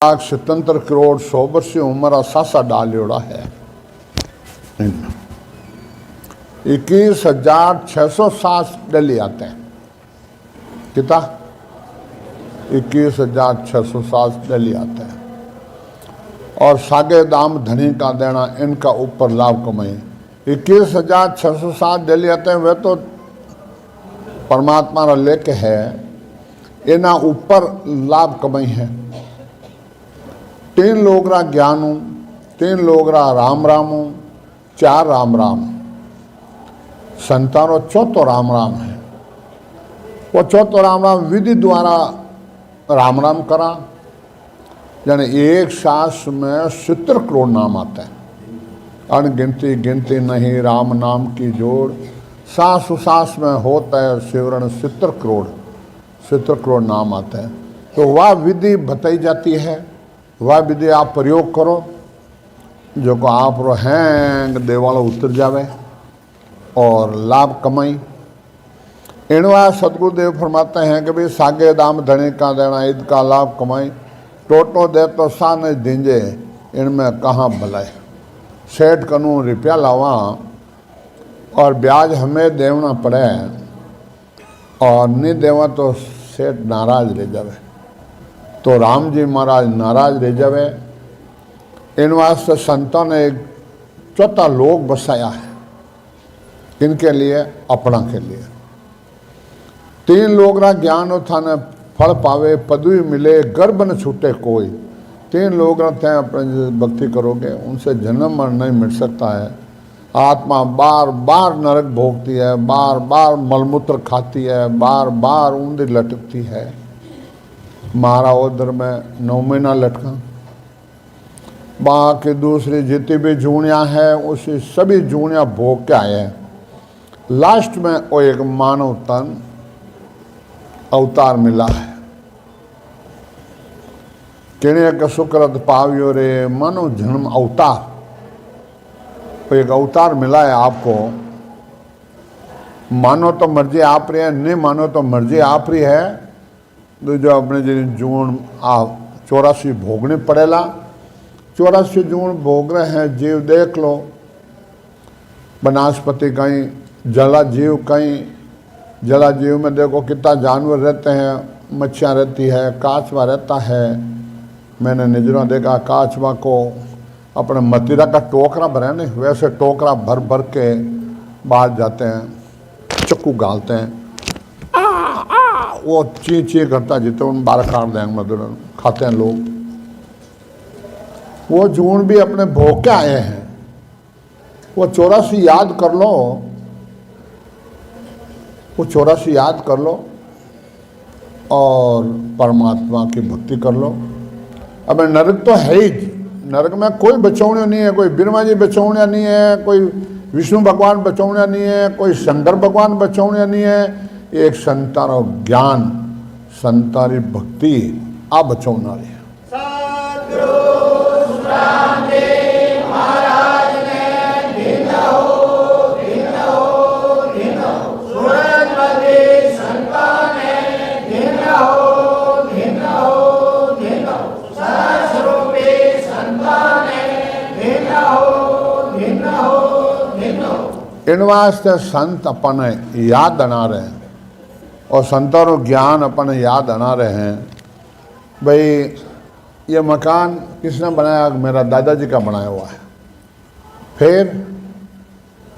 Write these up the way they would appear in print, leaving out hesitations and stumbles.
लाख 77 करोड़ 100 वर्ष उम्र सासा डालियोड़ा है। 21,607 डेली आते हैं। कितना? 21,607 डेली आते हैं। और सागे दाम धनी का देना, इनका ऊपर लाभ कमाई। 21,607 डेली आते हैं। वे तो परमात्मा रा लेके है, इना ऊपर लाभ कमाई है। 3 लोग रा ज्ञान, 3 लोग रा राम राम, 4 राम राम, संतानो चौथो राम राम है। वो चौथो राम राम विधि द्वारा राम राम करा, यानी एक सांस में 70 करोड़ नाम आता है। अनगिनती गिनती नहीं राम नाम की जोड़, सांस सांस में होता है सिमरण 70 करोड़ नाम आता है। तो वह विधि बताई जाती है, वह विधि आप प्रयोग करो, जो को आप रो हैंग देवालो उतर जावे और लाभ कमाई। इनवा सतगुरुदेव फरमाते हैं कि भाई सागे दाम धनी का देना, ईद का लाभ कमाई। टोटो दे तो सान दींजे, इनमें कहाँ भलाई। सेठ कनू रुपया लावा और ब्याज हमें देना पड़े, और नहीं देवा तो सेठ नाराज रह जावे, तो राम जी महाराज नाराज रह जावे। इन वास्ते संतों ने एक चौथा लोक बसाया है। किनके लिए? अपना के लिए। 3 लोग रा ज्ञान थाने फल पावे, पदवी मिले, गर्भ न छूटे कोई। 3 लोग थे अपने भक्ति करोगे, उनसे जन्म मरण नहीं मिल सकता है। आत्मा बार बार नरक भोगती है, बार बार मलमूत्र खाती है, बार बार ऊंधी लटकती है। मारा उधर में 9 महीना लटका। बाकी दूसरी जितनी भी जूनियाँ हैं, उसी सभी जूनियाँ भोग के आए हैं। लास्ट में वो एक मानव तन अवतार मिला है। किणे का सुकृत पावियो रे मानव जन्म अवतार, तो एक अवतार मिला है आपको। मानो तो मर्जी आप रही है, नहीं मानो तो मर्जी आप रही है। तो जो अपने जून 84 भोगने पड़ेला, 84 जून भोग रहे हैं। जीव देख लो, वनस्पति कहीं, जला जीव कहीं। जला जीव में देखो कितना जानवर रहते हैं, मच्छियाँ रहती है, काचवा रहता है। मैंने नजरों देखा काचवा को अपने मदिरा का टोकरा भरे नहीं, वैसे टोकरा भर भर के बाहर जाते हैं, चक्कू गालते हैं, वो ची ची करता जितने उन 12 काट देंगे मदिरा खाते हैं लोग। वो जून भी अपने भोग के आए हैं। वो 84 याद कर लो, वो 84 याद कर लो और परमात्मा की भक्ति कर लो। अब नरक तो है ही, नरक में कोई बचौने नहीं है, कोई बिरमा जी बचौने नहीं है, कोई विष्णु भगवान बचौने नहीं है, कोई शंकर भगवान बचौने नहीं है। एक संतारो ज्ञान, संतारी भक्ति आ बचौना है। इन वास्ते संत अपन याद अना रहे हैं, और संतों को ज्ञान अपन याद अना रहे हैं। भाई ये मकान किसने बनाया? मेरा दादाजी का बनाया हुआ है। फिर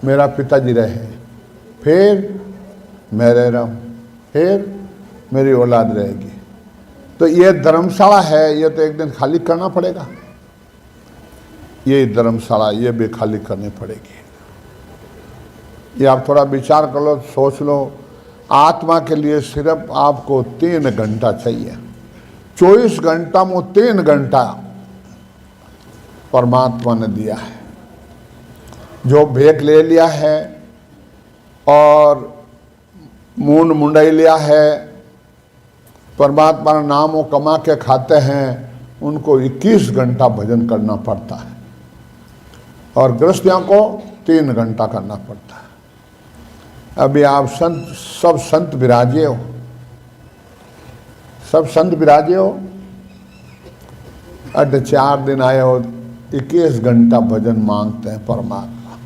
मेरा पिताजी रहे, फिर मैं रह रहा हूँ, फिर मेरी औलाद रहेगी। तो ये धर्मशाला है, ये तो एक दिन खाली करना पड़ेगा। ये धर्मशाला ये भी खाली करनी पड़ेगी। ये आप थोड़ा विचार कर लो, सोच लो। आत्मा के लिए सिर्फ आपको 3 घंटा चाहिए। 24 घंटा में 3 घंटा परमात्मा ने दिया है। जो भेंट ले लिया है और मूंड मुंडाई लिया है, परमात्मा का नाम वो कमा के खाते हैं, उनको 21 घंटा भजन करना पड़ता है, और गृहस्थियों को 3 घंटा करना पड़ता है। अभी आप सब संत विराजे हो, सब संत विराजे हो, अड 4 दिन आए हो, 21 घंटा भजन मांगते हैं परमात्मा।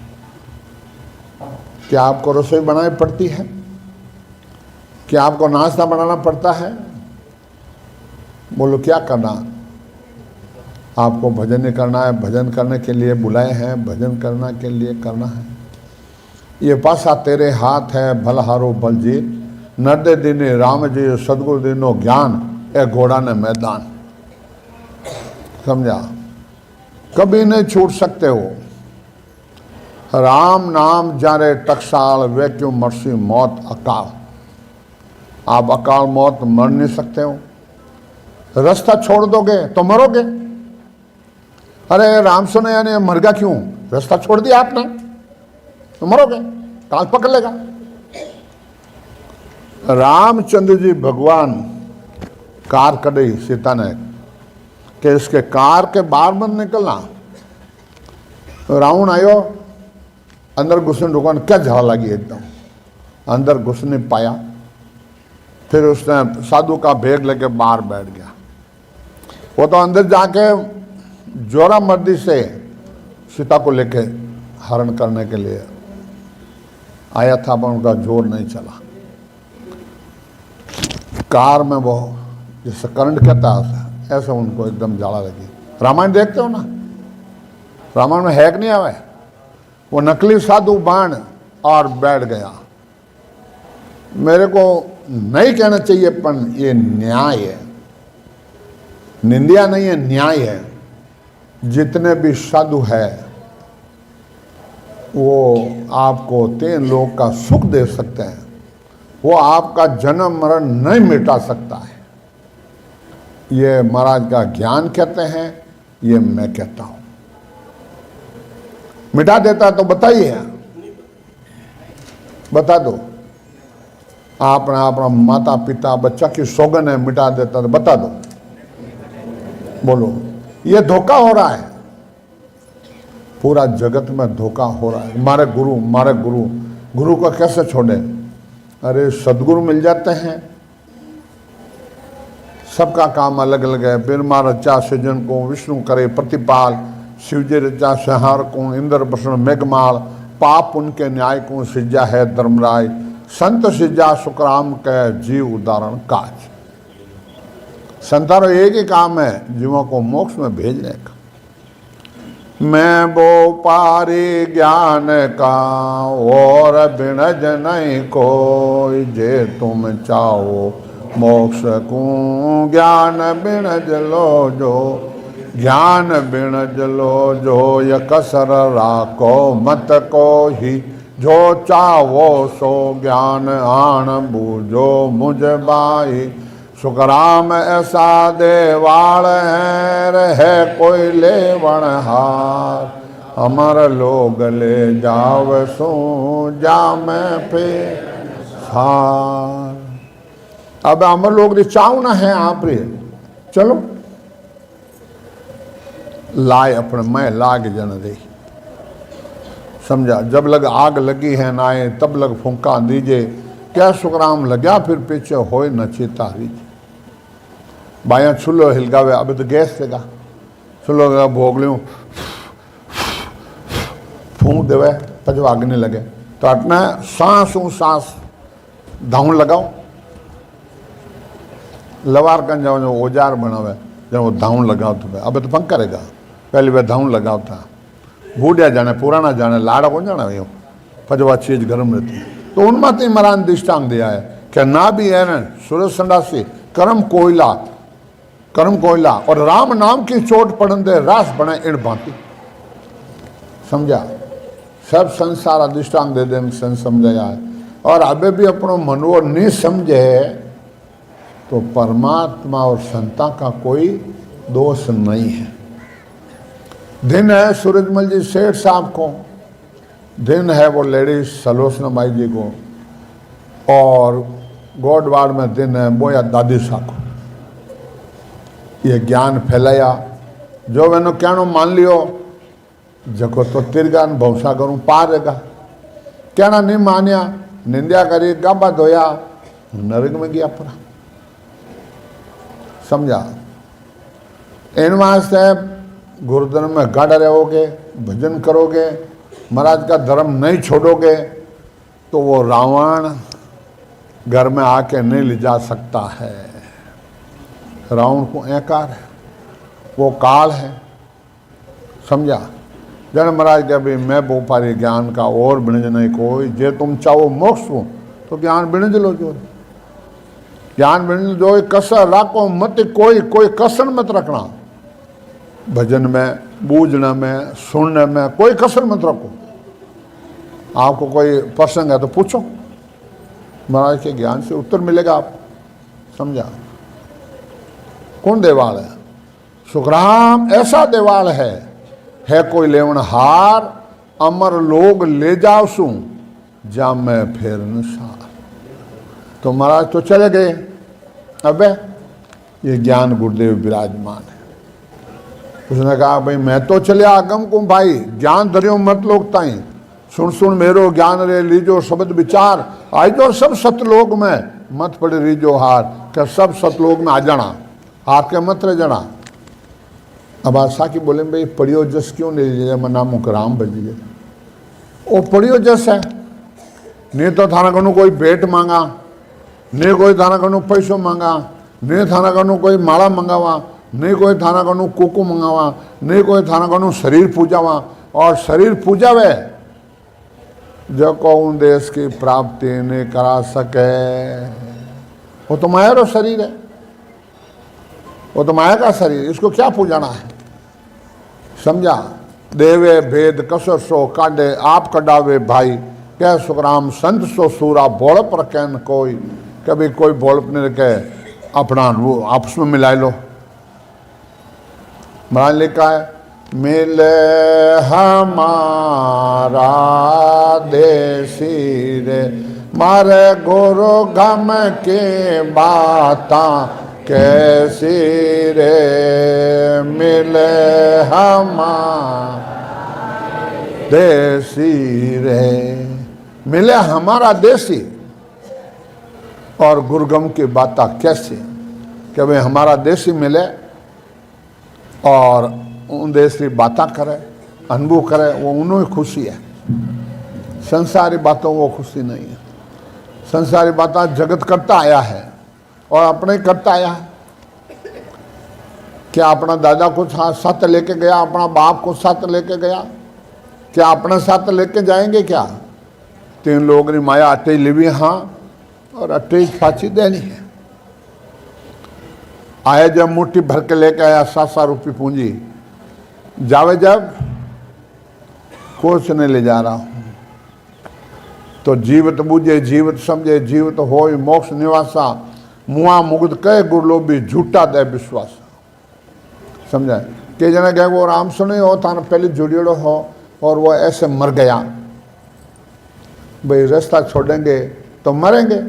क्या आपको रसोई बनानी पड़ती है? क्या आपको नाश्ता बनाना पड़ता है? बोलो क्या करना? आपको भजन नहीं करना है, भजन करने के लिए बुलाए हैं, भजन करने के लिए करना है। ये पासा तेरे हाथ है भलहारो बलजीत, नर्दे दिने राम जी सदगुरु दिनो ज्ञान, ए घोड़ा ने मैदान। समझा? कभी नहीं छूट सकते हो। राम नाम जारे टकसाल, वे क्यों मरसी मौत अकाल। आप अकाल मौत मर नहीं सकते हो। रास्ता छोड़ दोगे तो मरोगे। अरे राम सुने यानी मर गया क्यों? रास्ता छोड़ दिया आपने तो मरोगे, काल पकड़ लेगा। रामचंद्र जी भगवान कार कड़ी सीता ने कि इसके कार के बाहर मत निकलना। रावण आयो, अंदर घुसने दुकान क्या झाड़ लगी एकदम, अंदर घुस नहीं पाया। फिर उसने साधु का भेग लेके बाहर बैठ गया। वो तो अंदर जाके जोरा मर्दी से सीता को लेके हरण करने के लिए आया था, पर उनका जोर नहीं चला। कार में वो जैसे करंट कहता है ऐसा उनको एकदम जाला लगी। रामायण देखते हो ना, रामायण में हैक नहीं आवे, वो नकली साधु बाण और बैठ गया। मेरे को नहीं कहना चाहिए पर ये न्याय है, निंदिया नहीं है, न्याय है। जितने भी साधु है वो आपको 3 लोक का सुख दे सकते हैं, वो आपका जन्म मरण नहीं मिटा सकता है। ये महाराज का ज्ञान कहते हैं, ये मैं कहता हूं। मिटा देता है तो बताइए, बता दो। आपने अपना माता पिता बच्चा की सौगन है, मिटा देता तो बता दो। बोलो, ये धोखा हो रहा है, पूरा जगत में धोखा हो रहा है। मारे गुरु, मारे गुरु, गुरु को कैसे छोड़े? अरे सदगुरु मिल जाते हैं। सबका काम अलग अलग है। बिरमा रचा सृजन को, विष्णु करे प्रतिपाल, शिवजी रचा संहार को, इंद्र प्रसन्न मेघमाल, पाप उनके न्याय को, सिज्जा है धर्मराय, संत सिज्जा सुखराम के जीव उदाहरण काज। संतारो एक ही काम है, जीवों को मोक्ष में भेजने का। मैं वो पारी ज्ञान का और बिनज नहीं कोई, जे तुम चाहो मोक्ष को ज्ञान बिनज लो जो, ज्ञान बिनज लो जो, य कसर राखो मत को ही, जो चाहो सो ज्ञान आन बूझो मुझ बाई। सुखराम ऐसा देवाल है, रहे कोई लेवण हार, अमर लोग ले जाव सो जा मैं पे हार। अब अमर लोग चाव ना है आप रे, चलो लाए अपने मैं लाग जन दे। समझा? जब लग आग लगी है नाए, तब लग फूंका दीजे, क्या सुखराम लग्या फिर पीछे होए न चेता रीजे। बाया चूल्हो हिलगावे, अब तो गैस देगा, चूल्हो भोग लूँ फूंक देवे पजो आग नहीं लगे। तो अटना सांस धाउन लगाओ। लवार कन जाओ जो औजार बनावे, जब वो धाउन लगाओ तो अब तो पंख करेगा। पहले वह धाउन लगाओ था, बूढ़िया जाने पुराना जाने लाड़ा कौन जाना यो, पजवा चीज गर्म रहती है। तो उनमें तो मरान दृष्टांत दिया है कि ना भी है न सूरज संडासी कर्म कोयला और राम नाम की चोट पड़न दे रास बने इण भांति। समझा? सब संसार अधिष्ठान दे दे समझाया है। और अबे भी अपनो मनोर नहीं समझे तो परमात्मा और संता का कोई दोष नहीं है। दिन है सूरजमल जी सेठ साहब को, दिन है वो लेडीज सलोचना माई जी को, और गोडवाड़ में दिन है बोया दादी साहब को। ये ज्ञान फैलाया, जो मैंने कहना मान लियो, जको तो तिरगान भौसा करूँ पारेगा। कहना नहीं मानिया, निंदा करी, गाबा धोया, नरक में गया पूरा। समझा? इन वास्ते गुरुधर्म में गढ़ रहोगे, भजन करोगे, महाराज का धर्म नहीं छोड़ोगे तो वो रावण घर में आके नहीं ले जा सकता है। रावण को अहंकार है, वो काल है, समझा। जन महाराज के भाई मैं बोपारी ज्ञान का और बिणज नहीं कोई, जे तुम चाहो मोक्ष हो तो ज्ञान बिणज लो जो, ज्ञान बिणज जो, कसर राखो मत, कोई कसर मत रखना। भजन में, बूझने में, सुनने में कोई कसर मत रखो। आपको कोई प्रसंग है तो पूछो, महाराज के ज्ञान से उत्तर मिलेगा आपको, समझा। कौन देवाल है? सुखराम ऐसा देवाल है कोई लेवन हार, अमर लोग ले जाओ सू जा मैं फेर निसार। तो महाराज तो चले गए। अबे ये ज्ञान गुरुदेव विराजमान है। उसने कहा भाई मैं तो चले आगम को भाई, ज्ञान धरियो मत लोग ताई, सुन सुन मेरो ज्ञान रे लीजो शब्द विचार, आई जो सब सतलोक में मत पड़े रीजो हार। क्या सब सतलोक में आ जाना, हार के मत रह जाना। अब आशा की बोले भाई पढ़ियो जस क्यों नहीं लीजिए, मैं नाम राम बजिए। वो पढ़ियो जस है, नहीं तो थाना कनु कोई भेंट मांगा, नहीं कोई थाना कनु पैसों मांगा, नहीं थाना कनु कोई माला मंगावा, नहीं कोई थाना कनु कुकू मंगावा, नहीं कोई थाना कनु शरीर पूजावा। और शरीर पूजावे जो कौन देश की प्राप्ति नहीं करा सके, वो तो माया रो शरीर है, वो तो माया का शरीर, इसको क्या पूजाना है, समझा। देवे भेद कसर सो काटे आप कडावे भाई, क्या सुखराम संत सो सूरा बोलप रखें कोई। कभी कोई बोलप नहीं रखे, अपना वो आपस में मिला लो। महाराज लिखा है मिले हमारा देसी रे, मारे गुरु गम के बाता कैसी रे। मिले हमारा देसी रे, मिले हमारा देसी, और गुरुगम की बाता कैसी, कि भाई हमारा देसी मिले और उन देश की बातें करे, अनुभव करे, वो उन्हें खुशी है। संसारी बातों वो खुशी नहीं है। संसारी बातें जगत करता आया है और अपने करता आया है। क्या अपना दादा को साथ लेके गया, अपना बाप को साथ लेके गया, क्या अपने साथ लेके जाएंगे क्या? 3 लोग ने माया अट्टे लिवी, हाँ, और अट्टे फांसी देनी है। आया जब मुट्ठी भर के लेके आया 700 रुपये पूंजी, जावे जब कुछ नहीं ले जा रहा हूं। तो जीवित बुझे, जीवित समझे, जीवित हो मोक्ष निवासा, मुआ मुग्ध कहे गुरलोभी झूठा दे विश्वास। समझा कि जना गए वो राम सुने हो था पहले जुड़ियोड़ो हो और वो ऐसे मर गया। भाई रास्ता छोड़ेंगे तो मरेंगे,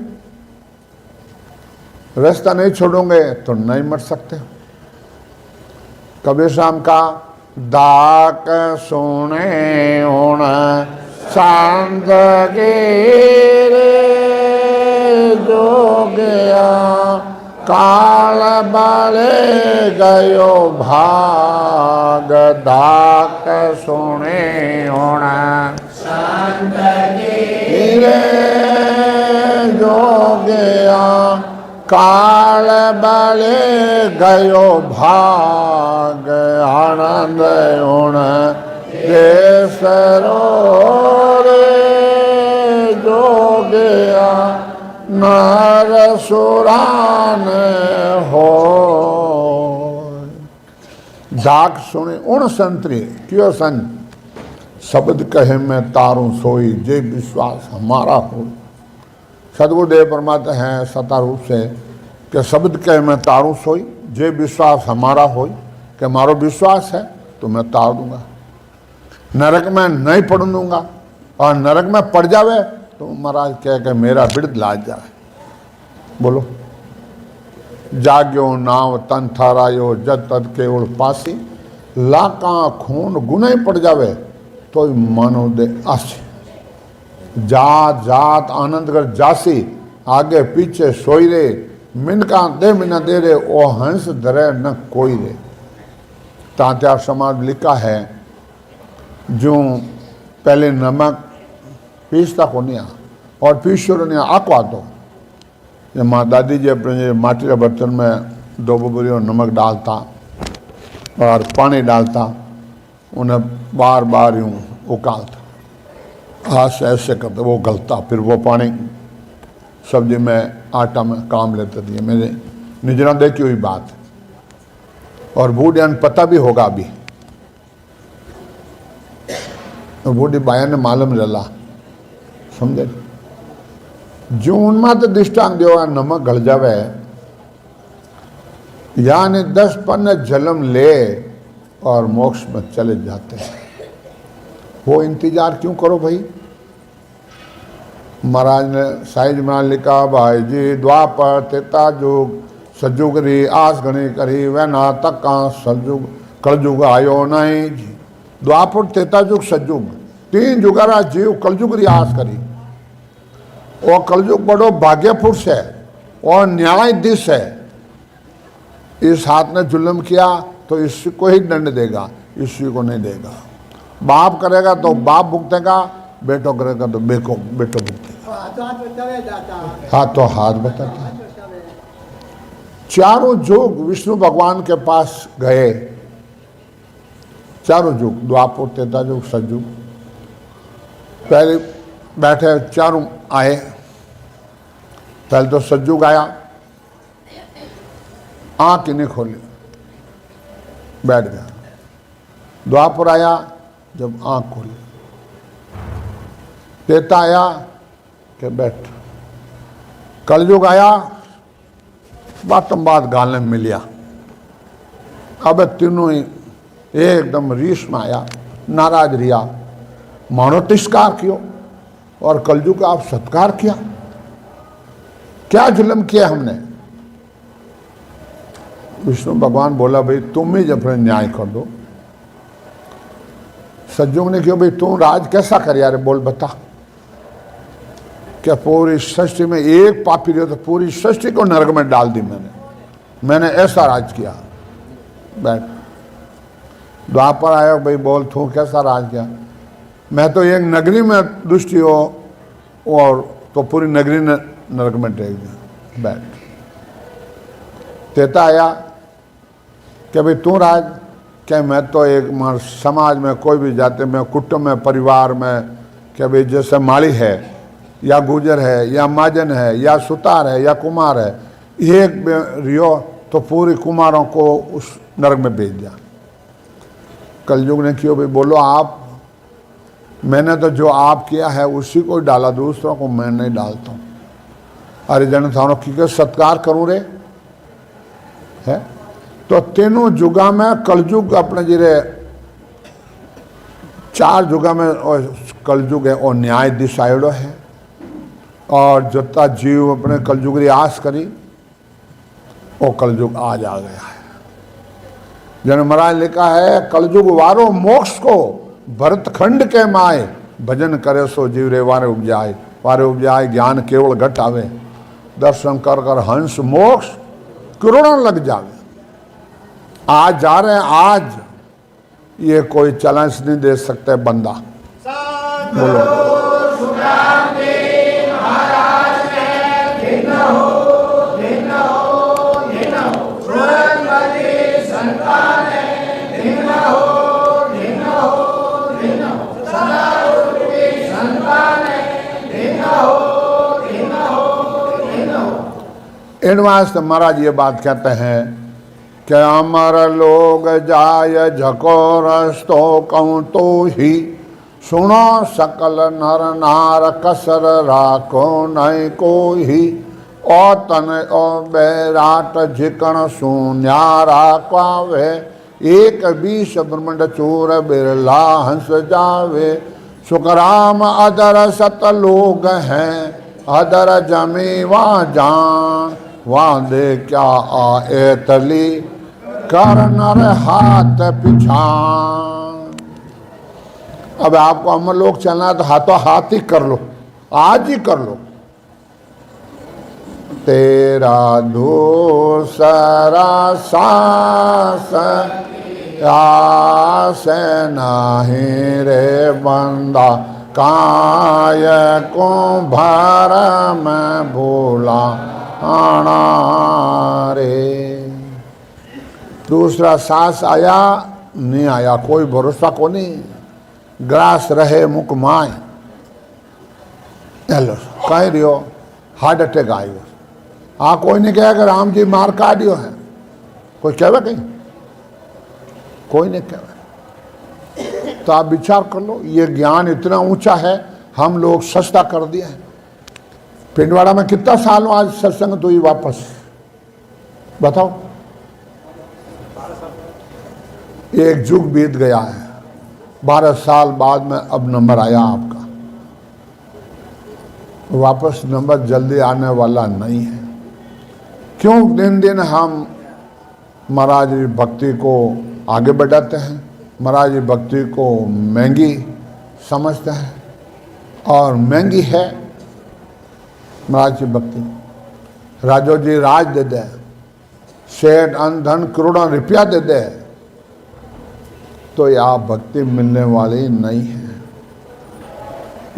रास्ता नहीं छोड़ोगे तो नहीं मर सकते। कबीर शाम का दाक सोने होना शांत गिरे जो गया, काल बाले गयो भाग। दाक सोने होना शांत गिरे जो गया, काल बाले गयो भाग। आनंद उण देसरो रे जो गया, नर सुरान हो। दाक सुने उण संतरी क्यों सन, शब्द कहे मैं तारू सोई, जे विश्वास हमारा हो। सदगुरुदेव परमात्मा हैं सता रूप से कि शब्द कहे मैं तारू सोई, जे विश्वास हमारा हो, कि मारो विश्वास है तो मैं तार दूंगा, नरक में नहीं पड़ दूंगा। और नरक में पड़ जावे तो महाराज कह के मेरा बिरद लाज जाए। बोलो जाग्यो नाव तन थारायो जद तद केवल पासी, लाका खून गुने पड़ जावे तो मानो दे आसी। जात जात आनंद कर जासी, आगे पीछे सोई रे, मिनका दे मिना दे रे, ओ हंस धरे न कोई रे। तांत्या समाज लिखा है जो पहले नमक पीसता को नहीं आ और पीसो नहीं आको तो ये माँ दादी जी अपने माटी के बर्तन में 2 बुबरी और नमक डालता और पानी डालता, उन्हें बार बार यूँ उकालता, हाथ से ऐसे करते, वो गलता, फिर वो पानी सब्जी में आटा में काम लेते थे। मेरे निजना देखी हुई बात और बूढ़िया पता भी होगा अभी, तो बूढ़ी बाया ने मालूम लला समझे जो उनमें तो दृष्टांत दो नमक गल जावे यानी 10 पन्ने जन्म ले और मोक्ष में चले जाते हैं। वो इंतजार क्यों करो भाई। महाराज ने साइज में लिखा भाई जी द्वापर त्रेता युग सतयुग री आस गणी करी वह ना तक का सतयुग कलयुग आयो नहीं जी। द्वापर त्रेता युग सतयुग 3 युगारा जीव कलयुग री आस करी और कलयुग बड़ो भाग्य पुरुष है और न्यायाधीश है। इस हाथ ने जुल्म किया तो इसी को ही दंड देगा, इसी को नहीं देगा। बाप करेगा तो बाप भुगतेगा, बेटो करेगा तो बेटो भुगतेगा। हाथ तो हाथ बताता। चारों युग विष्णु भगवान के पास गए, चारों युग द्वापर त्रेता युग सतयुग। पहले बैठे चारों आए, पहले तो सतयुग आया, आंख ही नहीं खोली, बैठ गया। द्वापर आया, जब आंख खोली। त्रेता आया कि बैठ। कलयुग आया, बातम बात गालने में मिलिया। अब तीनों ही एकदम रीस में आया, नाराज रिया, मानो तिरस्कार किया और कलयुग का आप सत्कार किया। क्या जुल्म किया हमने। विष्णु भगवान बोला भाई तुम ही अपने न्याय कर दो। सज्जों ने क्यों भाई तू राज कैसा कर यार, बोल बता। क्या पूरी सृष्टि में एक पापी रहे तो पूरी सृष्टि को नरक में डाल दी मैंने ऐसा राज किया। बैठ। द्वापर आया भाई बोल तू कैसा राज किया। मैं तो एक नगरी में दुष्टी हो और तो पूरी नगरी ने नरक में टेक दिया। बैठ। त्रेता आया कि भाई तू राज क्या। मैं तो एक समाज में कोई भी जाति में कुटुंब में परिवार में क्या भाई जैसे माली है या गुजर है या महाजन है या सुतार है या कुमार है, एक रियो तो पूरे कुमारों को उस नरक में भेज दिया। कलयुग ने क्यों भाई बोलो आप, मैंने तो जो आप किया है उसी को डाला, दूसरों को मैं नहीं डालता हूँ। अरे जन थानो की सत्कार करूँ रे है। तो तीनों जुगा में कलयुग अपने जिरे 4 जुगा में कलयुग है और न्याय दिशाइडो है और जता जीव अपने कलयुग री आस करी वो कलयुग आज आ गया है। जन महाराज लिखा है कलयुग वारो मोक्ष को भरतखंड के माए भजन करे सो जीव रे वारे उपजाए ज्ञान केवल घट आवे दर्शन कर कर हंस मोक्ष करोड़ों लग जावे। आज जा रहे हैं, आज ये कोई चैलेंज नहीं दे सकते बंदा। बोलो एडवांस महाराज ये बात कहते हैं कि अमर लोग जाय झकोरस्तो कहूँ तो ही सुनो सकल नर नार कसर राखो नहीं को ही ओ तन ओ बैराट झिकण सुन्यारा पावे एक 20 ब्रह्मंड चूर बिरला हंस जावे सुखराम अदर सत लोग हैं अदर जमी वहाँ जान वहाँ दे क्या आए तली कर नर हाथ पिछान। अब आपको अमर लोग चलना है तो हाथों हाथ ही कर लो, आज ही कर लो। तेरा दूसरा सांस आसे नहीं रे बंदा काय को भर में भूला आना रे। दूसरा सांस आया नहीं आया कोई भरोसा को नहीं, ग्रास रहे मुख माए। हेलो कह रही हो हार्ट अटैक आयो, हाँ कोई नहीं कहेगा राम जी मार काटियो है, कोई कहे कहीं, कोई नहीं कहे। तो आप विचार कर लो, ये ज्ञान इतना ऊंचा है, हम लोग सस्ता कर दिया है। पिंडवाड़ा में कितना साल आज सत्संग तो ये वापस बताओ, एक जुग बीत गया है, 12 साल बाद में अब नंबर आया आपका, वापस नंबर जल्दी आने वाला नहीं है। क्यों दिन दिन हम महाराज भक्ति को आगे बढ़ाते हैं, महाराज भक्ति को महंगी समझते हैं, और महंगी है महाराज की भक्ति। राजो जी राज दे दे, सेठ अन धन करोड़ों रुपया दे दे, तो यह भक्ति मिलने वाली नहीं है।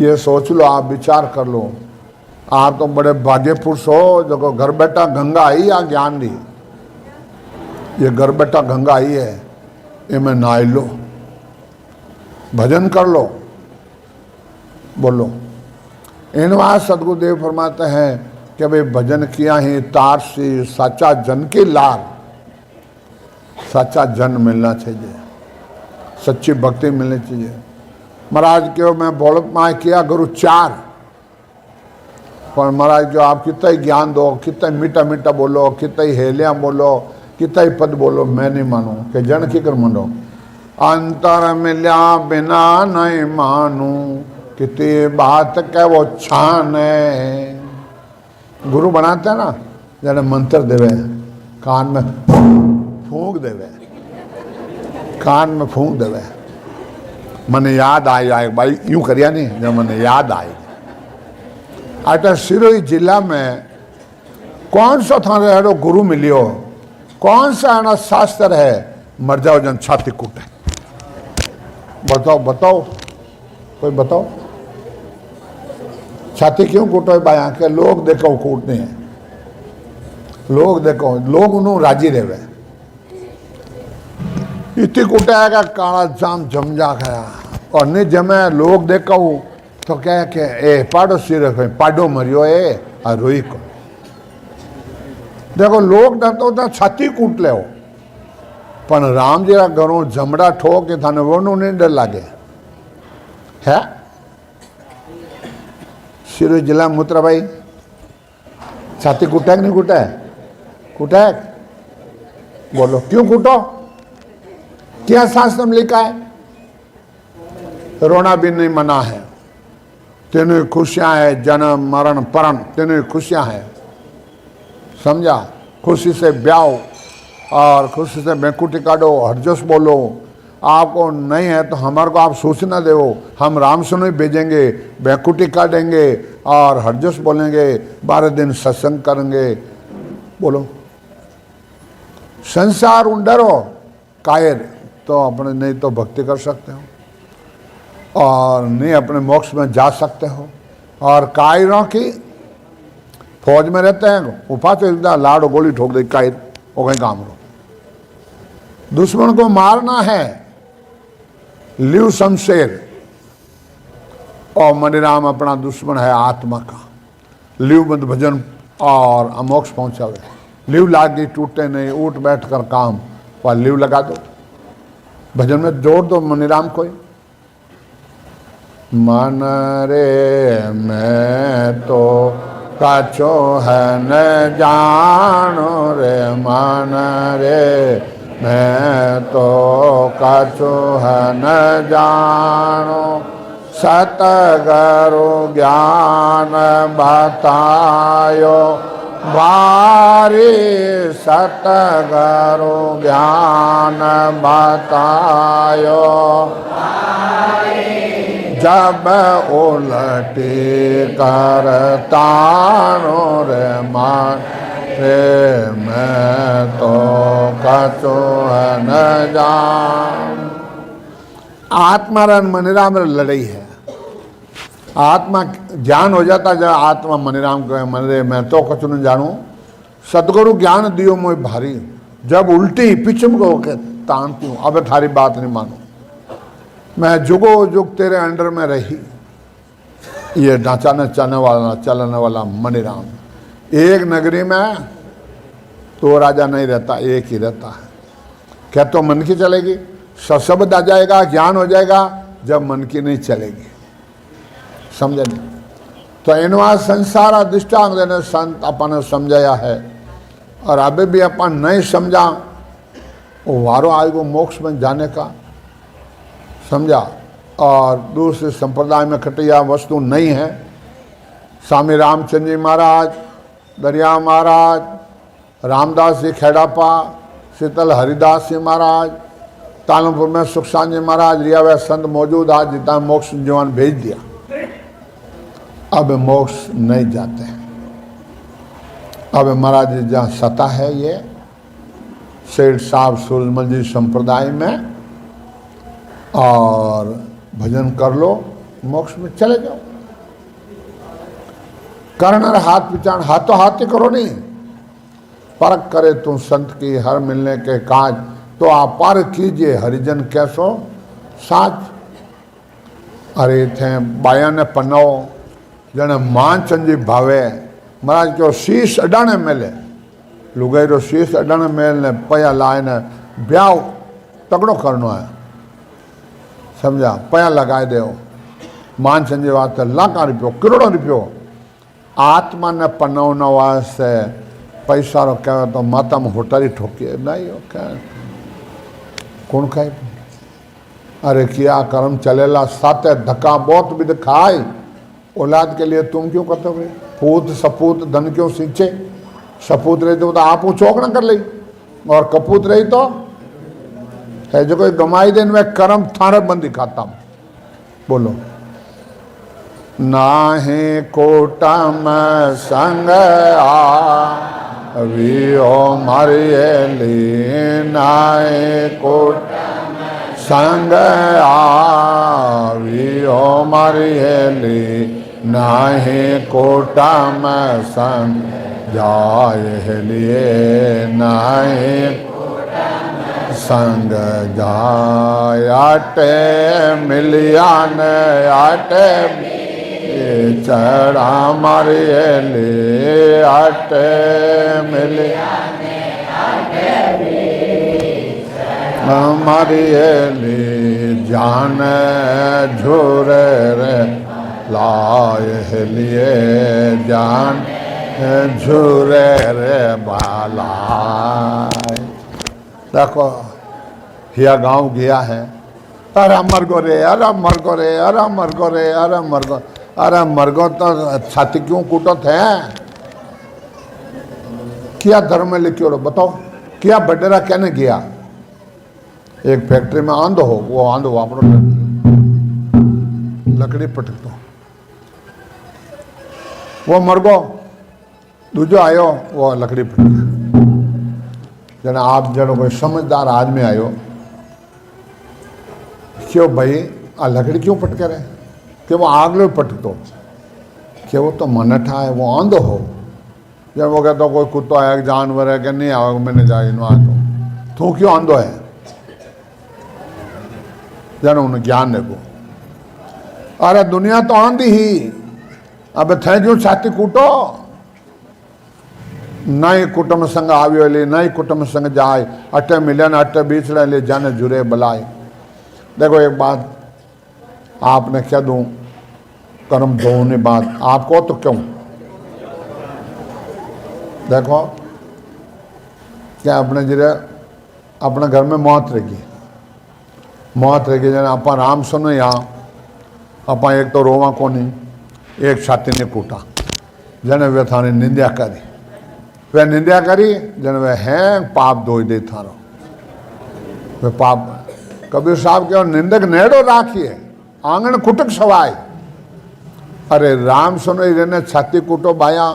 ये सोच लो, आप विचार कर लो, आप तो बड़े भाग्य पुरुष हो जो घर बैठा गंगा आई या ज्ञान दी, ये घर बैठा गंगा आई है, ये में नहा लो, भजन कर लो, बोलो। इन बात सदगुरुदेव फरमाते हैं कि भाई भजन किया ही तार से सच्चा जन की लार, सच्चा जन मिलना चाहिए, सच्ची भक्ति मिलनी चाहिए। महाराज क्यों मैं बोलत माए किया गुरु चार, पर महाराज जो आप कितना ही ज्ञान दो, कितना मीठा मीठा बोलो, कितना ही हेलिया बोलो, कितना ही पद बोलो, मैं नहीं मानू कि जन की कर मनो। अंतर मिल्या बिना नहीं मानू, कितनी बात कह वो छान है। गुरु बनाते हैं ना, जरा मंत्र देवे, कान में फूंक देवे, कान में फूंक देवे, मने याद आई आए भाई यूं करिया नहीं, जब मने याद आई। अटा सिरोही जिला में कौन सा था रो गुरु मिलियो, कौन सा ना शास्त्र है, मर जाओ जन छाती कूटे, बताओ बताओ, कोई बताओ छाती क्यों कूटो भाई? के लोग देखो कूटने हैं, लोग देखो, लोग उन्होंने राजी रहे, इतनी कुटाएगा काला जाम जम जा गया, और नहीं जमे लोग देखो तो क्या के ए पाडो सिर पाडो मरियो ए आ रोई को देखो, लोग डरते तो छाती कूट ले, पर राम जी का घरों जमड़ा ठोक के थाने वो नहीं डर लागे है। सिरोही जिला मूत्रा भाई छाती कूटा नहीं कूटा है? कूटा है, बोलो क्यों कूटो? क्या शास्त्र में लिखा है? रोना भी नहीं मना है, तीनों खुशियां है, जन्म मरण परण तीनों खुशियां है, समझा? खुशी से ब्याह और खुशी से बेकुटी काटो, हरजोश बोलो। आपको नहीं है तो हमारे को आप सूचना दो, हम राम सुनई भेजेंगे, बेकुटी काटेंगे और हरजोश बोलेंगे, 12 दिन सत्संग करेंगे, बोलो। संसार डरो कायर तो अपने नहीं तो भक्ति कर सकते हो, और नहीं अपने मोक्ष में जा सकते हो। और कायरों की फौज में रहते हैं, उपा तो एकदम लाड़ गोली ठोक दे कायर, वो कहीं काम रो। दुश्मन को मारना है, लिव शमशेर, और मणिराम अपना दुश्मन है आत्मा का। लिव बंद भजन और अमोक्ष पहुंचावे, लिव लागी टूटे नहीं, उठ बैठ कर काम, और लिव लगा दो, भजन में जोड़ दो मणिराम को। मन रे मैं तो कछो है न जानो रे, मन रे मैं तो कछो है न जानो, सतगुरु ज्ञान बतायो बारी, सतगुरु ज्ञान बतायो जब उलटी करतानो रे मान रे मैं तो कछु न जान। आत्मा और मनीराम लड़ाई है। आत्मा ज्ञान हो जाता जब आत्मा मनीराम कहे मन रे मैं तो कछु न जानू, सदगुरु ज्ञान दियो मोय भारी, जब उल्टी पिछम को के तानती हूँ, अब थारी बात नहीं मानू, मैं जुगो जुग तेरे अंडर में रही। ये नाचाने चलने वाला मनीराम एक नगरी में तो राजा नहीं रहता, एक ही रहता है। क्या तो मन की चलेगी? शब्द आ जाएगा, ज्ञान हो जाएगा, जब मन की नहीं चलेगी। समझे नहीं? तो इनवा संसार दृष्टांत देने संत अपन समझाया है, और अभी भी अपन नहीं समझा, वो वारो आएगो मोक्ष में जाने का, समझा। और दूसरे संप्रदाय में खटिया वस्तु नहीं है। स्वामी रामचंद्र जी महाराज, दरिया महाराज, रामदास जी खेड़ापा, शीतल हरिदास जी महाराज, तालमपुर में सुखसान जी महाराज, रिया वे संत मौजूद, आज जितना मोक्ष जीवन भेज दिया, अब मोक्ष नहीं जाते हैं। अब महाराज जी जहाँ सता है ये सेठ साहब सुरजमल जी संप्रदाय में, और भजन कर लो, मोक्ष में चले जाओ। करण और हाथ पिचान, हाथों हाथ ही करो नहीं, परख करे तुम संत की हर मिलने के काज, तो आप पर कीजिए हरिजन कैसो साज। अरे थे बाया ने पन्नो जने मानचंद जी भावे, महाराज क्यों शीश अडाने मेले, लुगाई रो शीश अडाने मेलने पया लाए ने ब्याह तगड़ो करनो है, समझा, पया लगाए दो। मानचंद जी वास्ते लाखा रुपयो, करोड़ों रुपयो, आत्मा ने पन्ना वास्ते पैसा रो कहे तो माता में होटरी ठोकिए नहीं हो क्या कौन खाए। अरे किया कर्म चलेला साते धक्का बहुत भी दिखाई, औलाद के लिए तुम क्यों करते हो? पूत सपूत धन क्यों सींचे? सपूत रही तो आप चौक न कर ली, और कपूत रही तो है जो कोई गमाई दिन में कर्म थारे बंदी खाता हूं। बोलो नाहे कोटा में संग आ वियो मारियली, नाहे कोटा संग आ वियो मारियली, नाहे कोटा में संग जाए लिए, नाहे संग जायाटे मिलियान आटे चढ़ा मारियली, आटे मिलियान मारियली, जान झूरे रे लाए लिए, जान झूरे रे बाला। देखो हिया गांव गया है, अरे मर गो रे, अरे मर गो रे, अरे मर गो रे, अरे मर गो, अरे मर गो तो छाती क्यों कूटत है? क्या धर्म में लिखियो रो बताओ, क्या बडेरा कहने गया? एक फैक्ट्री में आंधो हो, वो आंधो वापरो लकड़ी पटक दो, वो मर गो, दूजो आयो वो लकड़ी पटक। जना आप जनो कोई समझदार आदमी आयो, क्यों भाई आ लकड़ी क्यों पटके रहे? कि वो आग लो पटक दो, कि वो तो मनठा है, वो आंधो हो। जब वो कहता कोई कुत्ता है, जानवर है, कि नहीं आओगे मैंने जाए तो क्यों आंधो है? जनो उन्हें ज्ञान देखो, अरे दुनिया तो आंधी ही, अब थे क्यों छाती कूटो? नई कुटुंब संग आवियो ले, नई कुटुंब संग जाए, अटे मिलन अटे बीच ले जाने जुरे बलाए। देखो एक बात आपने क्या दूं, कर्म धोने बात आपको तो क्यों, देखो क्या अपने जिरे अपने घर में मौत रहेगी, मौत रहेगी। जने आप राम सुनो यहाँ आप एक तो रोवा को नहीं, एक छाती ने कूटा, जने वे थाने निंदा करी, वे निंदा करी, जन वे हैं पाप धोई दे थारो, वे पाप। कबीर साहब के निंदक नेड़ो राखिए, आंगन कुटक सवाय। अरे राम सुनो इन्हें छाती कूटो बाया,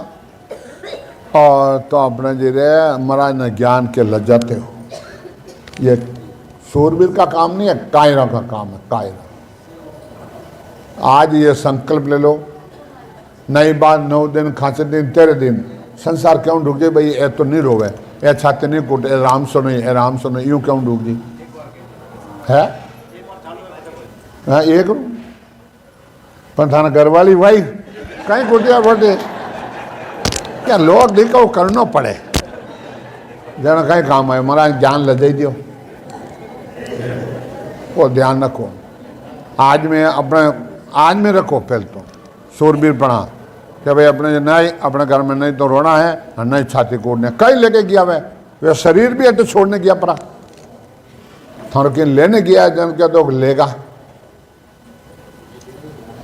और तो अपने जी रे महाराज ने ज्ञान के लज्जाते हो। ये सूरबीर का काम नहीं है, कायरा का काम है, कायरा। आज ये संकल्प ले लो, नई बात 9 दिन, खांसे दिन, 13 दिन संसार क्यों ढुक जाए भाई, ए तो नहीं रोवे, ए छाते नहीं कूटे, ए राम सो नहीं, ए राम सो नहीं, यूं क्यों ढुक जी है? एक पर थाना घरवाली भाई कहीं कुटिया बोटे क्या लोग देखो करना पड़े जना कहीं काम आए, महाराज ज्ञान लदे दियो वो ध्यान रखो। आज में रखो पहले तो सूरबीर पढ़ा कि भाई अपने नहीं, अपने घर में नहीं तो रोना है और नहीं छाती कोड़ने, कहीं लेके गया वे शरीर भी है छोड़ने गया पड़ा, थाने के लेने गया जन क्या तो लेगा।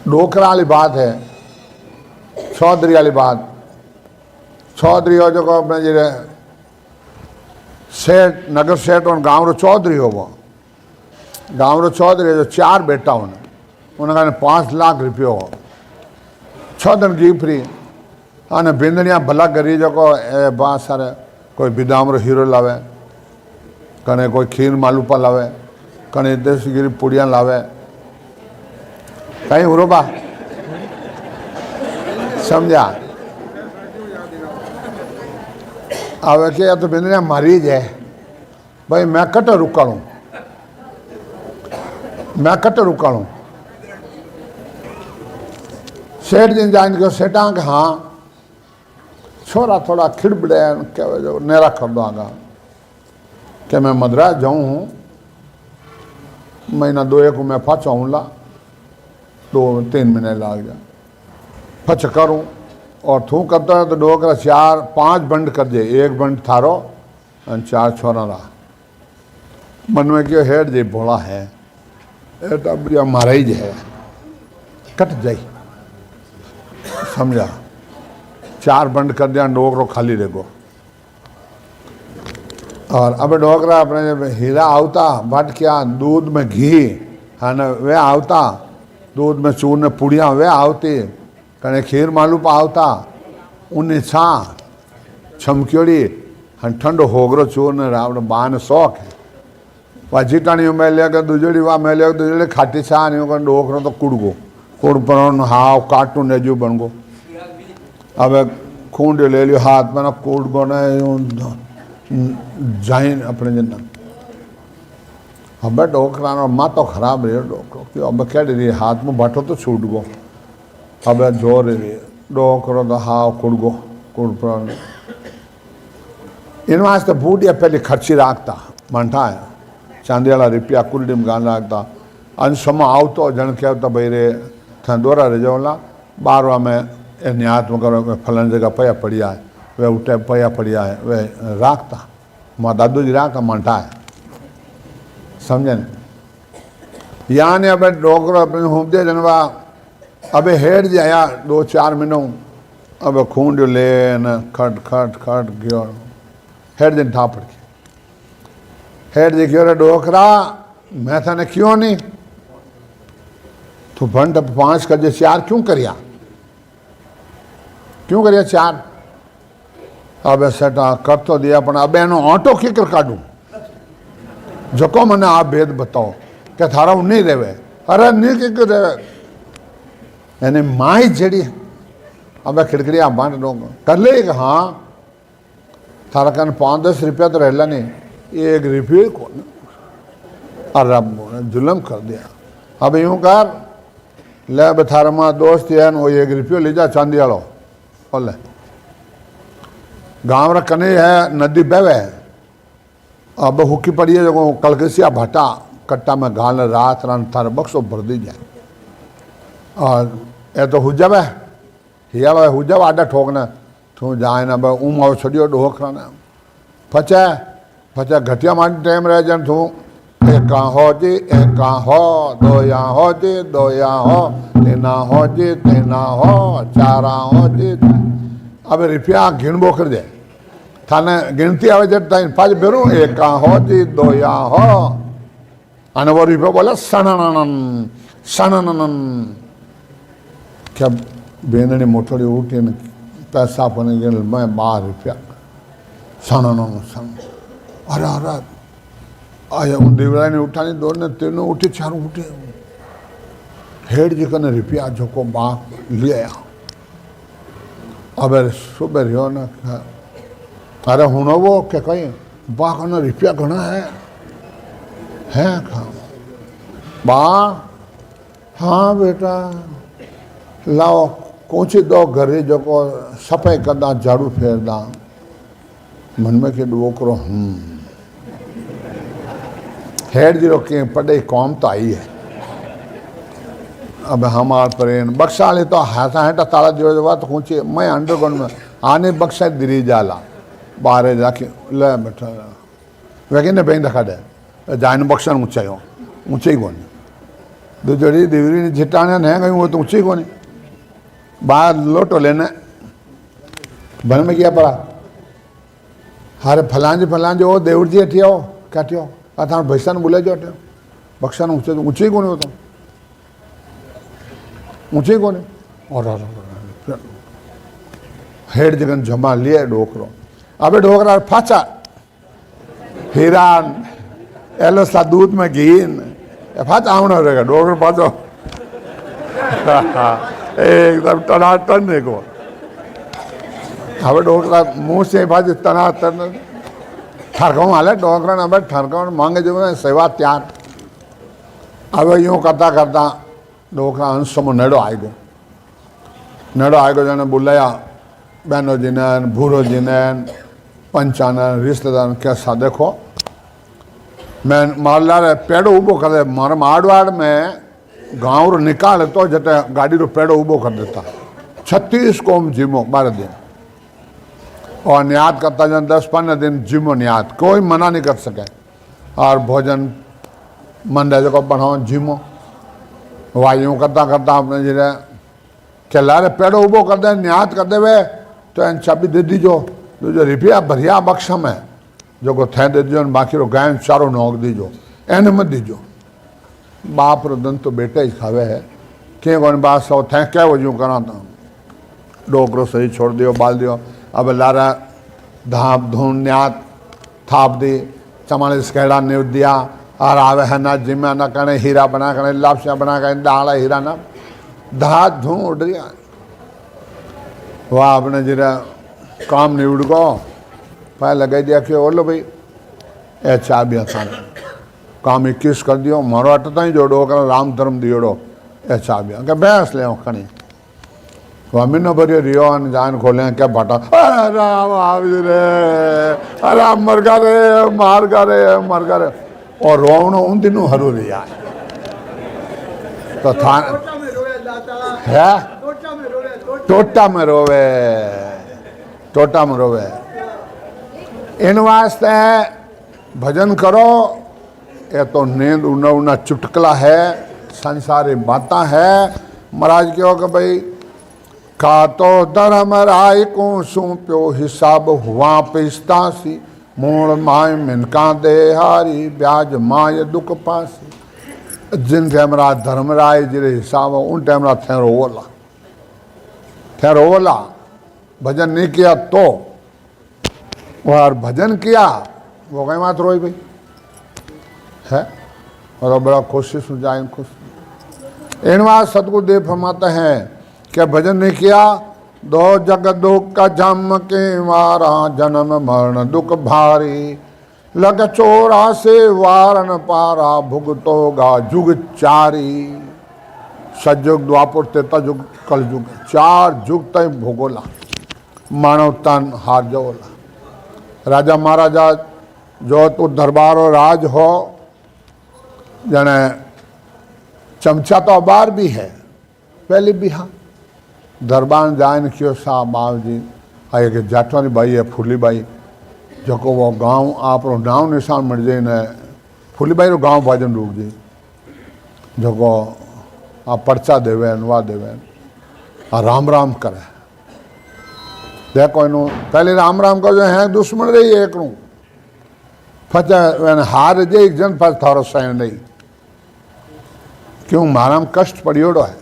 डोकरा वाली बात है, चौधरी वाली बात। चौधरी हो जो अपने जी सेठ, नगर सेठ और गाँव रो चौधरी हो, वो गाँव रो चौधरी जो 4 बेटा उन्हें 5 लाख रुपये हो, 6 दिन घी फ्री अने बिंदनिया भला करी जो बहुत सारे कोई बिदाम रो हीरो लावे, कने कोई खीर मालूपा लावे, कने देशगिरी पुड़िया लावे, कहीं उरोबा समझा। अब क्या तो बिंदनिया मरीज है भाई, मैं कट रुकालू, मैं कट रुकालू। सेठ दिन जान के सेठा के हाँ छोरा थोड़ा खिड़बड़े क्या जो नेरा कर दो आगा कि मैं मद्रास जाऊँ हूँ, महीना 2 को मैं फंसा हूँ ला, 2-3 महीने लग जा फच करूँ और थू करता है तो डोकरा 4-5 बंड कर दे, 1 बंड थारो और 4 छोरा रहा। मन में क्यों हेड जी भोला है, बढ़िया महाराज है, कट जाई समझा। 4 बंड कर दिया, डोकरो खाली रहेगो। और अब डोकरा अपने हीरा आवता बट क्या दूध में घी है ना वे आवता, दूध में चूर्ण पुड़िया वे आवती, कने खीर मालूपा आवता, उन्हें छा छमक्योड़ी ठंडो होगरो चूर्ण रावण बान शौक है। वह जीटाणी में लेकर दुजड़ी वहाँ में लेकर दुजड़ी खाटी छा नहीं होगा, डोकरो तो कुड़गो कुड़ पर हाव काटू नेजू बन गो। अब खूंड ले लियो हाथ में ना कूड़ गो न जाइन अपने जना। अब डोकरा माँ तो खराब रही डोकरो क्यों, अब क्या रही हाथ में बाटो तो छूट गो, अब जोर रही डोकरो तो हाव कुड़ गो कुड़ पर इन वास्ते बूढ़िया पहले खर्ची राखता मंठा है चांदी वाला रुपया कुलडी में गान राखता। अन समा आवतो जन कहता भाई रे थंदोरा रे जवला 12वां में न्यात में करो फलन जगह पया पड़िया है, वे उठे पया पड़िया है, वे राखता माँ दादू जी राखता मंठा है समझे न। यहाँ ने अब डोकरो अपने होमदे जनवा अब हेड जाया 2-4 महीनों अब खूंड ले न खट खट खट गयो हेड दिन था पड़ के हेड जी क्यों रे डोकरा मैं थाने क्यों नहीं तो बंट 5 कर जे 4 क्यों करिया 4 अब सेटा कर तो दिया पण अब एनो ऑटो किकर काढू जको मने आप भेद बताओ कि थारा नहीं रेवे, अरे नहीं किकर रेवे यानी माई जड़ी अब खिड़खड़िया बांट दो कर ले हाँ थारा कन 5-10 रुपया तो रहला नहीं, 1 रुपये को अरे अब जुलम कर दिया। अब यूं कर ले अब थारा माँ दोस्त है वो 1 रुपये ले जा चांदी वालो बोले गाँव रा कने है नदी बहवे अब हुकी पड़ी है जो कलकसिया भट्टा कट्टा में घाल रात रान थारे बक्सो भर दी जाए और ये तो हुजब है हिया भाई हुजब आडा ठोकना तू जाए ना भाई आओ छोड़ियो डोकरा ना फचा घटिया मार टाइम रह जान तू एक हो जी एक हो 2 यहाँ हो जी 2 यहाँ हो 3 हो जी 3 हो 4 हो जी। अब रुपया गिनबो कर दे थाने गिनती आवे जब ताइन 5 बेरू 1 हो जी 2 यहाँ हो अने वो रुपया बोला सननन सननन क्या बेनने मोटोड़ी उठी ने पैसा अपने गिन मैं 12 रुपया सण अरे अरे आया देवरा ने उठा नहीं दो ने तीनों उठे चारों उठे हेड जी कने रुपया जो को बा ले आया अब सुबह रियो ना अरे हूँ वो क्या कहीं बा कने रुपया घना है खा बा हाँ बेटा लाओ कोची दो घरे जो को सफाई करदा झाड़ू फेरदा मन में के डोकरो हेड जीरो के पढ़े कौम तो आई है अब हमार परेन बक्सा ले तो हाथा हेटा ताला दियो बात कोची मैं अंडरग्राउंड में आने बक्सा दिरी जाला बाहर जाके ले बैठा वेगे ने बेंदा खादे जान बक्सा ऊंचे ही कोनी दूजड़ी देवरी ने झिटाने ने कहीं वो तो ऊंचे ही कोनी बाहर लोटो लेने बन में क्या पड़ा हारे फलांजे वो देवर जी अठियो काटियो अथा भैसा ने बुले जो अठियो बक्सा ने ऊंचे ही कोनी होता ऊंचे ही कोनी और हेड जगन जमा लिए डोकरो अबे डोकरा फाचा हिरान एलो सा दूध में घीन फाचा आवनो रहेगा डोकर पाचो एकदम टनाटन देखो હવે ડોકરા મુંહ से भाजी टनाटन ठरकाऊँ हाले डोकरा ना भाई ठरकाऊँ मांगे जो ना सेवा त्याग अब यूँ करता करता डोकरा अंश में नेड़ो आएगो जाने बुलाया बहनों जी ने भूरो जी ने पंचाने रिश्तेदार कैसा देखो मैं मारला रे पेड़ो उबो कर दे मार मारवाड़ में गाँव रो निकाल तो जटे गाड़ी रो पेड़ो उबो कर देता 36 कोम जिमो 12 दिन और नियाद करता जन 10-15 दिन जिमो नियाद कोई मना नहीं कर सके और भोजन मंडे जो को बनाओ जिमो वायु करता करता अपने जी के लारे पेड़ो उबो कर दे नियाद कर दे वे तो इन चाबी दे दीजो जो रुपया भरिया बक्सा में जो को थे दे दीजो बाकी रो गाय चारों नोक दीजो एने मत दीजो बाप रो दन तो बेटा ही खावे है के कौन बात सौ थे क्या वजू करा था डोकरो सही छोड़ दियो बाल दियो अब लारा धाप धून न्यात थाप दी चमाने स्केड़ा न्यू दिया और आवे है ना जिम्मा ना कने हीरा बना कने लापसिया बना कने दाला हीरा ना धात धूम उड़ रही वाह आपने जरा काम निवड़ को पहले लगा दिया कि बोलो भाई ए चाबी आसान काम 21 कर दियो मारो अटता ही जोड़ो कर राम धर्म दियोड़ो ए चाबी क्या बहस ले खणी स्वामी ने भरियो रियो जान खोले क्या बटा राम रे अरे मर गे और रोवणो उन दिनों हरू रिया तो था है टोटा में रोवे इन वास्ते भजन करो ये तो नींद उना चुटकला है संसारी बाता है महाराज क्यों कि भाई का तो धर्म राय को सूप्यो हिसाब हुआ पिस्तासी मूल माय मिनका दे हारी ब्याज माय दुख पासी जिन टाइमरा धर्म राय जिरे हिसाब उन टाइमरा ठहरोला भजन नहीं किया तो और भजन किया वो कहीं बात रोई भाई है और बड़ा कोशिश हो जाए खुश इन बात सतगुरु देव फरमाते हैं क्या भजन नहीं किया दो जग दुख का जम के मारा जन्म मरण दुख भारी लग चोरा से वारन पारा भुगतोगा जुग चारी सतयुग द्वापर त्रेता जुग कल जुग 4 जुग तय भोगोला मानव तन हार जाओला राजा महाराजा जो तो दरबारो राज हो जने चमचा तो अबार भी है पहले भी हाँ दरबार जान कियो सा बाब जी आए के जाटवानी बाई है फूली बाई जो को वो गांव आप नाव निशान मिल जाए न फूली बाई रो गांव भजन रूप जी जो को आप पर्चा देवे अनुवाद देवे और राम राम करे देखो इनो पहले राम राम कर जो है दुश्मन रही एक रू फचा हार जे एक जन पर थारो सहन नहीं क्यों मारा कष्ट पड़ियोड़ो है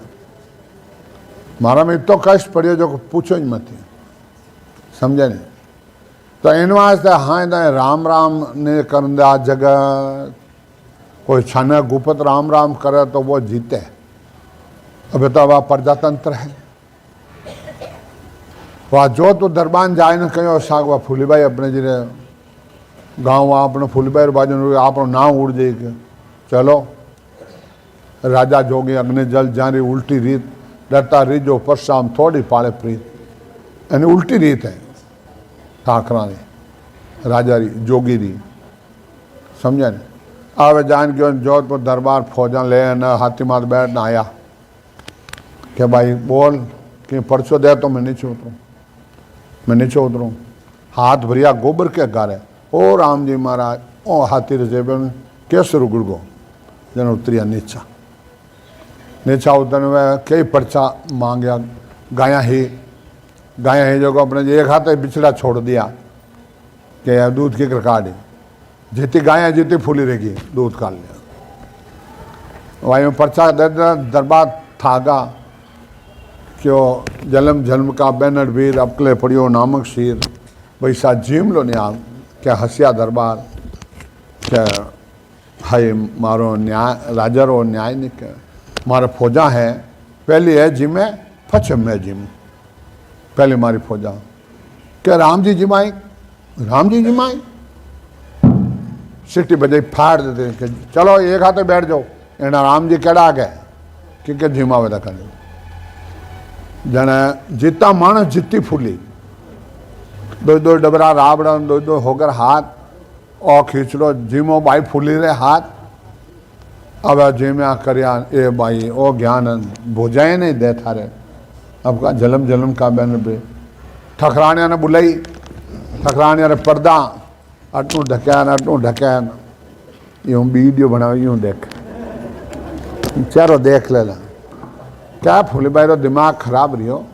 मारा में तो कष्ट पड़ियो जो पूछो ही मत समझे नहीं। तो इन वास्ते हाँ राम राम ने कर दिया जगत, कोई छाने गुपत राम राम करे तो वो जीते। अभी तो वह प्रजातंत्र है। वह जो तो दरबान जाए न कहीं साग वह फूलीबाई अपने जिरे गाँव वहाँ अपने फूलीबाई बाजू आप नाम उड़ जाएगी। चलो राजा जोगी अग्नि जल जारी उल्टी रीत डरता रीजो परशाम थोड़ी पाले प्रीत, यानी उल्टी रीत है ठाकरा ने राजा री जोगी री, समझा नहीं। आवे जान के जोधपुर दरबार फौजा ले न हाथी मार बैठ ना आया कि भाई बोल कि परसों दे तो मैं नीचे उतरूँ, मैं नीचे उतरूँ। हाथ भरिया गोबर के गारे ओ राम जी महाराज ओ हाथी रजेबे में कैसे रुगड़ गो जन उतरिया नीचा। नीचा उतरने में कई पर्चा मांगया, गाया ही जो को अपने एक हाथ बिछड़ा छोड़ दिया कि दूध की काटी, जीती गाया जीती फूली रहेगी, दूध काट लिया। वहीं पर्चा दे दरबार थागा क्यों जलम जन्म का बैनर वीर अपकले पड़ियो नामक शीर, वैसा जीम लो न्याय क्या हसिया दरबार क्या हाय मारो न्याय राजा रो न्याय नहीं क्या मारा फौजा है। पहली है जिमे पश्चिम में जिम, पहले मारी फौजा क्या राम जी जिमाई, राम जी जिमाई सिटी बजाई फाड़ देते कि चलो एक हाथे बैठ जाओ। एना राम जी केड़ा आ गए कि जिमावे था कर जने जीता मानस जीती फूली, दो दो डबरा रावण दो दो होकर हाथ और खींचलो जिमो भाई फूली रे हाथ। अब जिम्या करिया ए भाई ओ ज्ञान भोजाए नहीं दे थारे। अब का जलम जलम का बैन पे ठकरानिया ने बुलाई, ठकरानिया ने पर्दा अटू ढकैन अटू ढकैन यूँ वीडियो बनाओ यूँ देख चलो देख लेना क्या फूली भाई रो दिमाग खराब रही हो।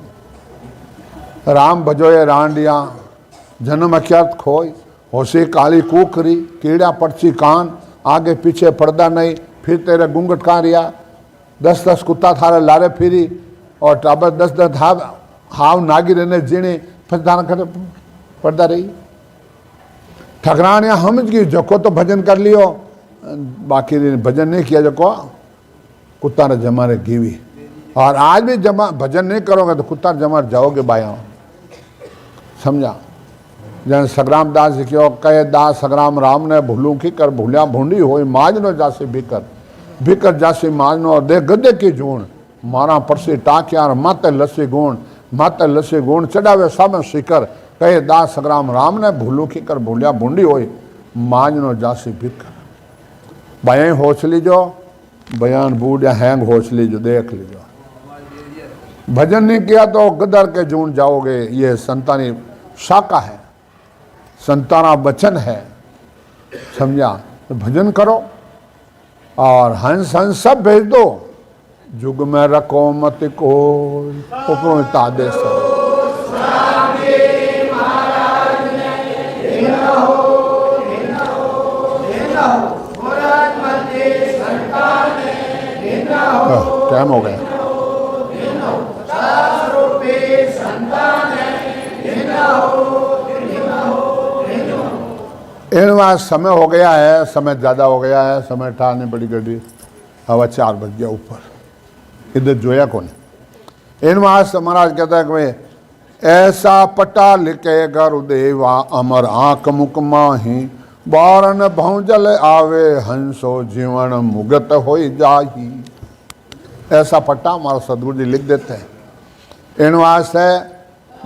राम भजोए रांडिया जन्म अख्यात खोई होशी काली कुकरी कीड़ा पर्ची कान आगे पीछे पर्दा नहीं फिर तेरे घूंघट कहाँ रिया 10-10 कुत्ता थारे लारे फिरी और टाबर 10-10 हाव नागी रहने जीने फसदान कर पर्दा रही। ठकरानिया हम की जको तो भजन कर लियो, बाकी भजन नहीं किया जको कुत्ता ने जमा रे गिवी। और आज भी जमा भजन नहीं करोगे तो कुत्ता जमा जाओगे बाया, समझा। जन सग्राम दास जी क्यों कहे दास सग्राम राम ने भूलू की कर भूलिया भूंडी हो माजनो जासे बिकर बिकर जासे माजनो दे गदे की जून मारा परसे टाकियार माते लसे गुण माते लसे गुण चढ़ावे सामे शिकर कहे दास सग्राम राम ने भूलू की कर भूलिया भूंडी हो माजनो जासे बिकर। बयां होश लीजो बयान बूढ़ या हैंग होश लीजो देख लीजो। भजन नहीं किया तो गदर के जून जाओगे। ये संतानी शाखा है, संताना वचन है, समझा। तो भजन करो और हंस हंस सब भेज दो। जुग में रखो मत को उपरोता देश टाइम हो गया। इन बार समय हो गया है, समय ज़्यादा हो गया है, समय ठाने बड़ी गड्डी हवा 4 बज गया ऊपर इधर जोया कौन। इन बार महाराज कहता है कि भाई ऐसा पटा लिखे गुरुदेवा अमर आंख मुख माही बारन भौजल आवे हंसो जीवन मुगत हो जाही। ऐसा पट्टा हमारा सदगुरु जी लिख देते हैं। इन वास्ते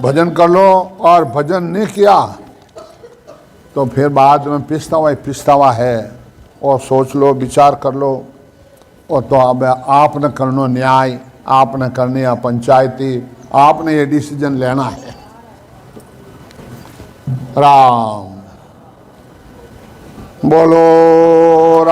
भजन कर लो और भजन नहीं किया तो फिर बाद में पिछतावा है और सोच लो विचार कर लो। और तो अब आपने करना न्याय, आपने करनी है पंचायती, आपने ये डिसीजन लेना है। राम बोलो।